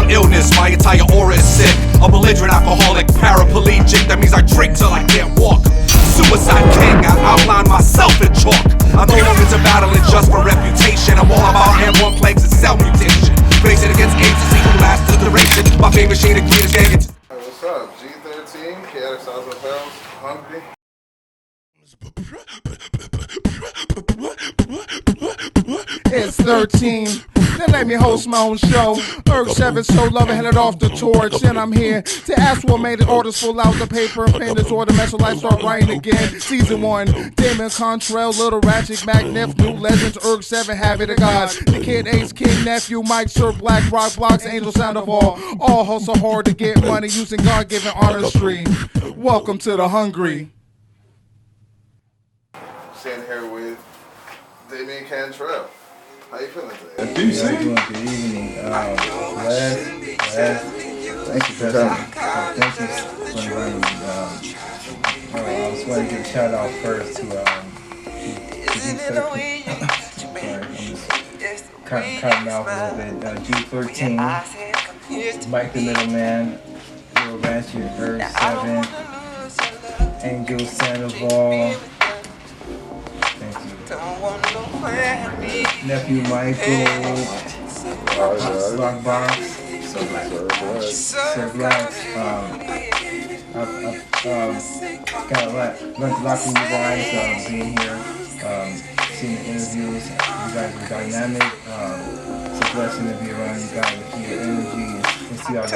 mental illness, my entire aura is sick. A belligerent alcoholic, paraplegic, that means I drink till I can't walk. Suicide king, I outline myself in chalk. I'm no longer to battling just for reputation. I'm all about airborne plagues and cell mutation. Facing against AIDS to see who lasts the duration. My favorite shade of green is gang. What's up? G13, KayATick Styles of Hell, Hungry. It's 13. They let me host my own show. Erg 7 so loving, headed off the torch. And I'm here to ask what made it. Orders full out the paper. Pain disorder, mental life, start writing again. Season 1. Damion, Cantrell, Little Ratchet, Magnif, New Legends, Erg 7, Habit of God. The Kid Ace, King Nephew, Mike, Sir, Black Rock, Blocks, Angel Sound of all. All hustle hard to get money using God-given artistry. Welcome to the Hungry. Sitting here with Damion Cantrell. How you feeling today? Good evening. Thank you for coming. Thank you for inviting me. I just want to give a shout out first to sorry, I'm just cutting out a little bit. G13, Mike the Middleman, Little Ratchet, Erg 7, Angel Sandoval. Nephew Michael, Lockbox, Sir Blacks. I've got a lot from you guys being here, seeing the interviews. You guys are dynamic. It's a blessing to be around you guys with your energy and see all the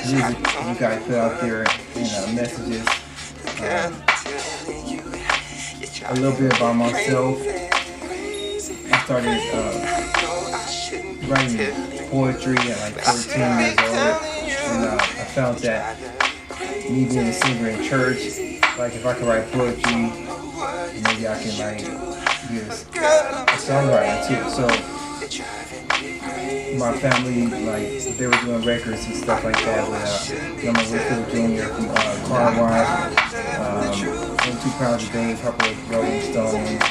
music you guys put out there and messages. A little bit about myself. I started writing poetry at like 13 years old, and I found that me being a singer in church, like if I could write poetry, maybe I can like be a songwriter too. So my family, like they were doing records and stuff like that with my Whitfield Jr. from Car Wash. And 2 pounds a day, a couple of Rolling Stones, and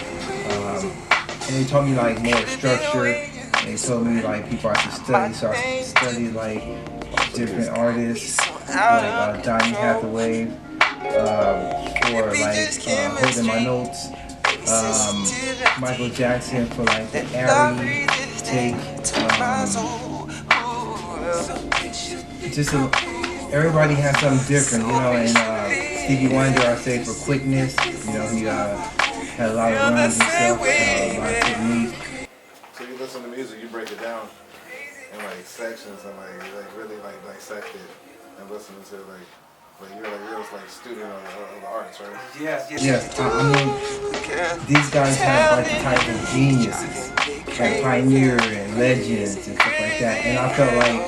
they told me like more structure. And they told me like people I should study, so I studied like different artists, like Donny Hathaway, for like holding my notes, Michael Jackson for like the Ari take, everybody has something different, you know, and Stevie Wonder, I say for quickness, you know, he had a lot of runs and stuff, a lot of technique. So you listen to music, you break it down in like sections and like really like dissect it and listen to like you're like student of the arts, right? Yes. I mean, these guys have like the type of geniuses, like Pioneer and Legends and stuff like that, and I felt like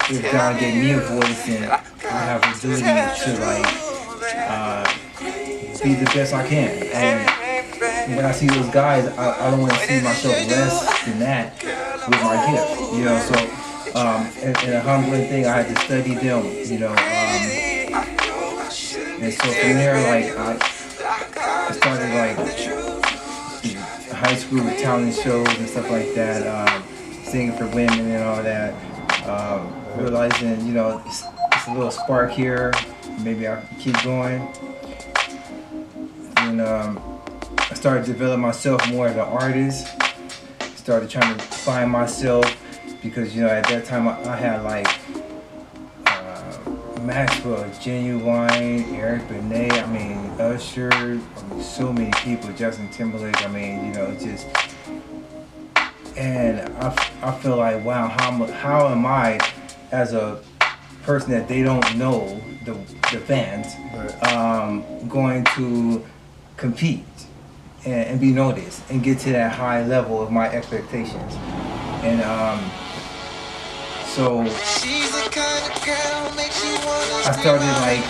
if God gave me a voice and I have the ability to like be the best I can. And when I see those guys, I don't want to see myself less than that with my gift, you know. So, and a humbling thing, I had to study them, you know. And so from there, like I started like high school with talent shows and stuff like that, singing for women and all that. Realizing, you know, it's a little spark here. Maybe I can keep going. And I started developing myself more as an artist. Started trying to find myself because, you know, at that time I had like Maxwell, Genuine, Eric Benet, I mean Usher, I mean so many people, Justin Timberlake, I mean, you know, just. And I feel like, wow, how am I, as a person that they don't know, the fans, going to compete and be noticed and get to that high level of my expectations. And so I started like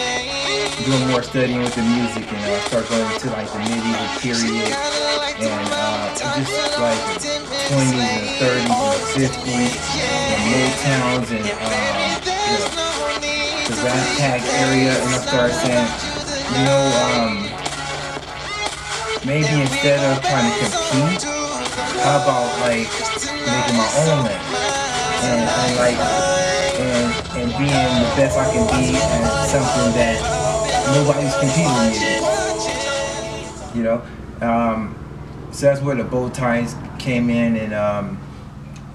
doing more studying with the music, and I started going into like the medieval period and just like 20s and 30s and 50s and Motowns and the Rat Pack area, and I started saying, you know, maybe instead of trying to compete, how about like making my own lane? And limelight and being the best I can be at something that nobody's competing with. You know, so that's where the bow ties came in, and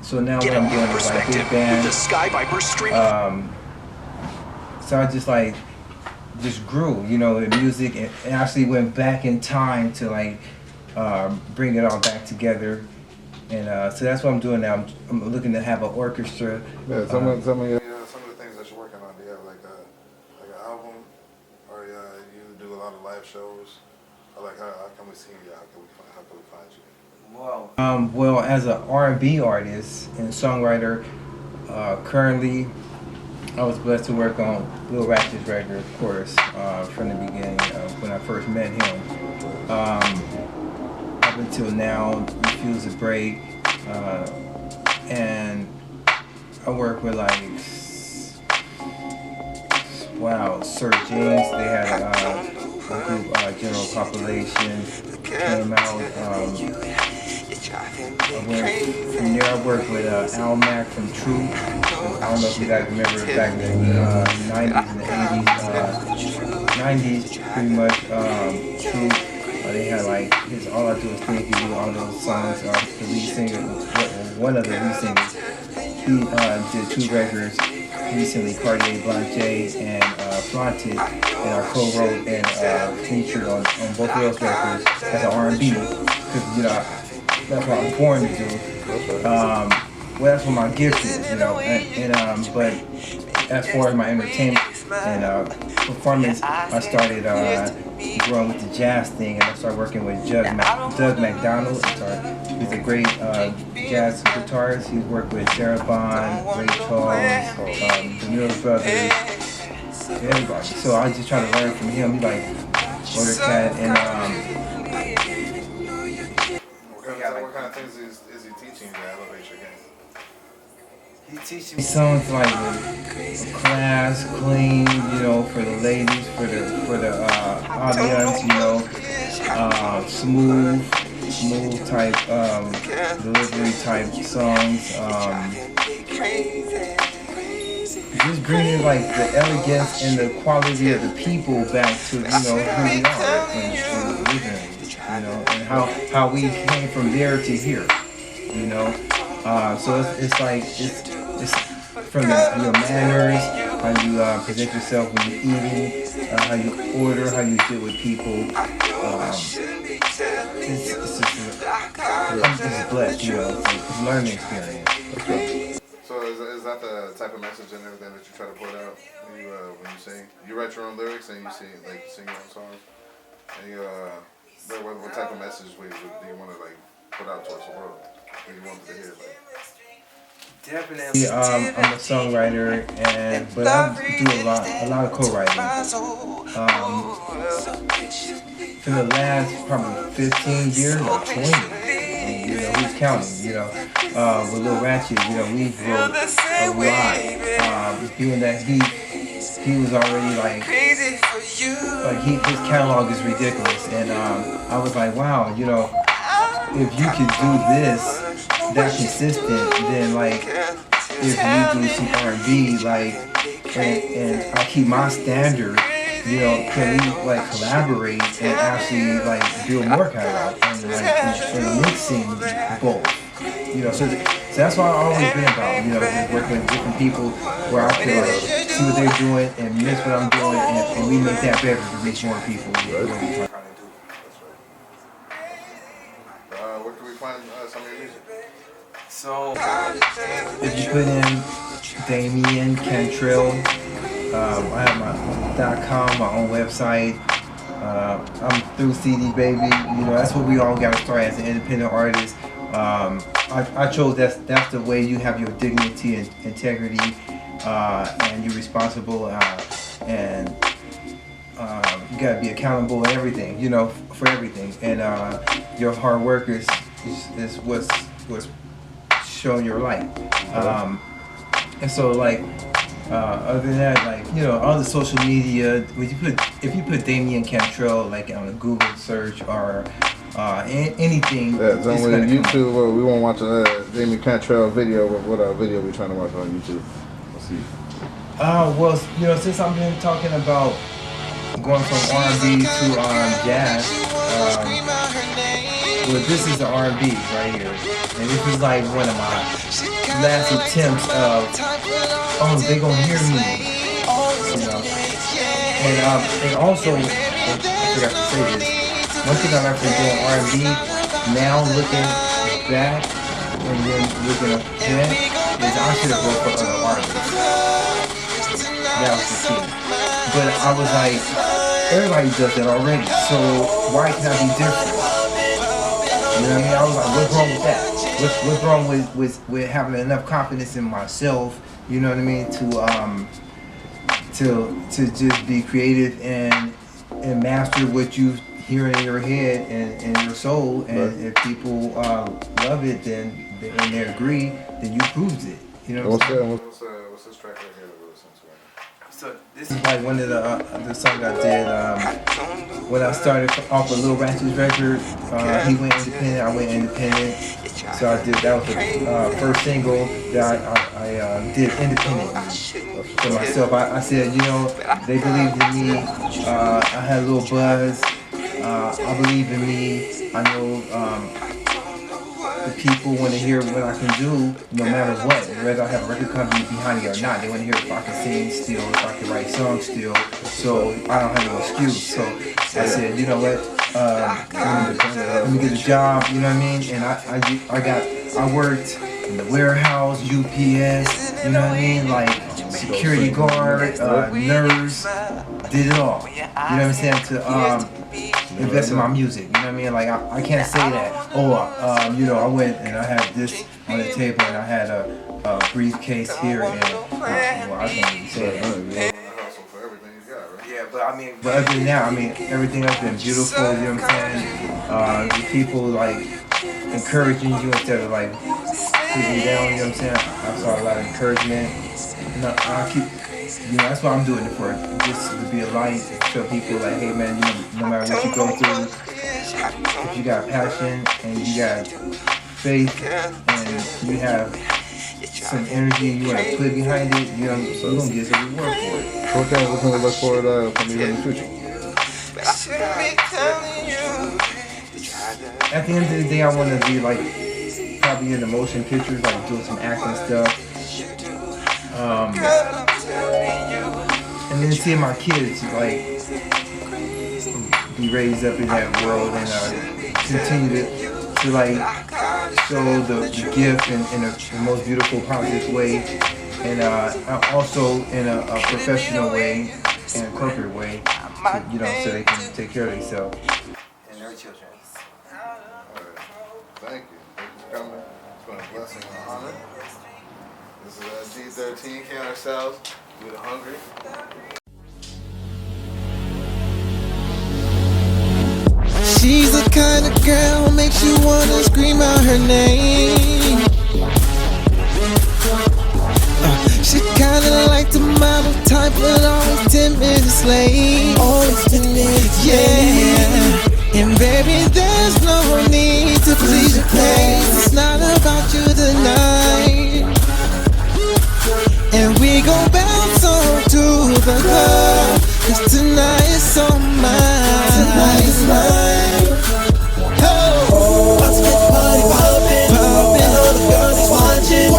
so now what I'm doing is like big band. So I just grew, you know, the music, and actually went back in time to like bring it all back together. And so that's what I'm doing now. I'm looking to have an orchestra. Yeah, some of the things that you're working on. Do you have like an album, or you do a lot of live shows? Or like how can we see you? How can we find you? Well, as an R&B artist and songwriter, currently I was blessed to work on Lil Ratchet's record, of course, from the beginning when I first met him. Up until now, Refuse to Break, and I work with like, Sir James. They had a group, General Population, came out. I went from there. I worked with Al Mack from Troop. I don't know if you guys remember back in the 90s and the 80s. 90s, pretty much. Troop. They had like his All I Do Is Think You Do, all those songs. The lead singer, one of the lead singers, he did 2 records recently, Cartier Blanche and Flaunted, and I co-wrote and featured on both of those records as an R&B, because, you know, that's what I was born to do. Well, that's what my gift is, you know. But as far as my entertainment and performance, I started growing with the jazz thing, and I started working with Doug McDonald. He's a great jazz guitarist. He's worked with Sarah Vaughan, Ray Charles, the Miller Brothers, everybody. So I just try to learn from him. He's like Order Cat, and what kind of things is he teaching you to elevate your game? he teaches me songs like the class, clean, you know, for the ladies, for the audience, you know, smooth type delivery type songs. Just bringing like the elegance and the quality of the people back to, you know, who we are and originally. You know, and how we came from there to here, you know. So it's like it's from your manners, how you present yourself when you're eating, how you order, how you deal with people. I'm just blessed, you know. It's a learning experience. Okay. So is that the type of message and everything that you try to put out when you sing? You write your own lyrics and you sing your own songs, and you what type of message do you want to like put out towards the world? What do you want to hear? Like? Definitely, I'm a songwriter, but I do a lot of co-writing. For the last probably 15 years or 20, you know, who's counting? You know, with Lil Ratchet, you know, we wrote a lot. Being that he was already like his catalog is ridiculous, and I was like, wow, you know, if you could do this that consistent, then like if you do some R&B, like and I keep my standard, you know, can we like collaborate and actually like build more catalog and mixing both, you know, so that's what I've always been about, you know, just working with different people where I can like see what they're doing and mix what I'm doing, and we make that better to reach more people. Where can we find some of your music? So if you put in Damion, Cantrell, I have my .com, my own website. I'm through CD Baby. You know, that's what we all got to start as an independent artist. I chose that's the way you have your dignity and integrity, and you're responsible, and you gotta be accountable and everything. You know, for everything, and your hard work is what's showing your light. And so like. Other than that, like, you know, all the social media, if you put Damion Cantrell like on a Google search or anything. Yeah, so is on gonna come up. YouTube, we want to watch a Damion Cantrell video. What video we trying to watch on YouTube? Let's see. Well, since I've been talking about going from R&B to jazz, well, this is the R&B right here, and this is like one of my last attempts of, they gonna hear me, and also, I forgot to say this. One thing I learned from doing R&B, now looking back and then looking ahead, is I should have wrote for other artists. That was the key. But I was like, everybody does that already, so why can I be different? You know what I mean? I was like, what's wrong with that? What's wrong with having enough confidence in myself? You know what I mean? To just be creative and master what you hear in your head and your soul. And if people love it, then and they agree, then you proved it. You know what I'm saying? What's this track right here that we're listening to? So this is like one of the songs I did when I started off with Lil Ratchet's record. He went independent, I went independent. So I did, that was the first single that I did independently for myself. I said, they believed in me. I had a little buzz. I believe in me. I know the people want to hear what I can do no matter what. Whether I have a record company behind me or not, they want to hear if I can sing still, if I can write songs still. So I don't have no excuse. So I said, you know what? Let me get a job. You know what I mean? And I worked in the warehouse, UPS. You know what I mean? Like security guard, nurse, did it all. You know what I'm saying? To invest in my music. You know what I mean? Like I can't say that. I went and I had this on the table and I had a briefcase here and I can't even say that. Yeah, but I mean, but other than that, everything else been beautiful. You know what I'm saying? The people like encouraging you instead of like putting you down. You know what I'm saying? I saw a lot of encouragement. I keep. That's what I'm doing it for. Just to be a light, to show people like, hey man, no matter what you go through, if you got passion and you got faith and you have some energy and you want to put behind it, you're gonna get some reward for it. What can we look forward from you in the future? At the end of the day, I want to be like probably in the motion pictures, like doing some acting stuff. And then seeing my kids like be raised up in that world and continue to like show the gift in the most beautiful, positive way, and also in a professional way and a corporate way, so they can take care of themselves and their children. Alright. Thank you. Thank you for coming. It's been a blessing and an honor. This is D13, Count Ourselves. Do the Hungry. She's the kind of girl makes you wanna scream out her name. She kinda like the model type, but always 10 minutes late. Always 10 minutes yeah. And baby, there's no need to please your taste. It's not about you tonight. And we gon' bounce on to the club, 'cause tonight is all mine. Tonight is mine. Oh, let's get the party poppin', poppin'. All the girls is watching.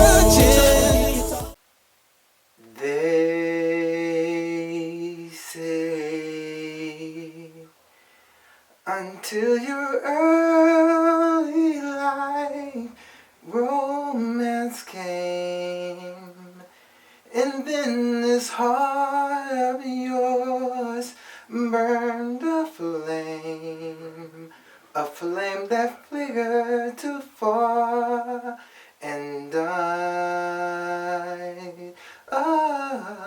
They say until your early life romance came, and then this heart of yours burned a flame that flickered too far and died away.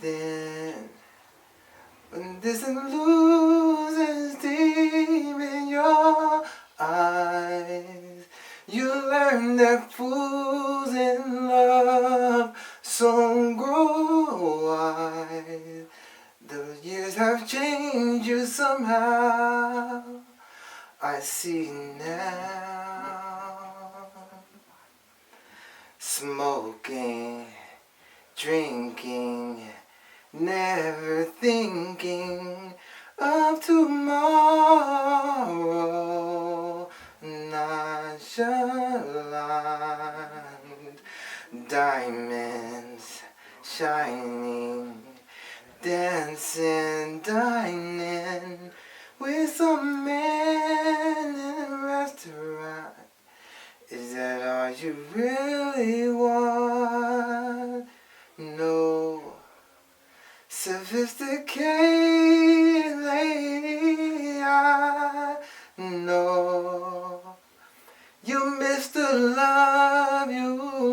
Then when this loses deep in your eyes, you learn that fools in love soon grow wise. The years have changed you somehow. I see now. Smoking, drinking, never thinking of tomorrow. Nonchalant, diamonds shining, dancing, dining with some man in a restaurant. Is that all you really want? No. Sophisticated lady, I know you miss the love you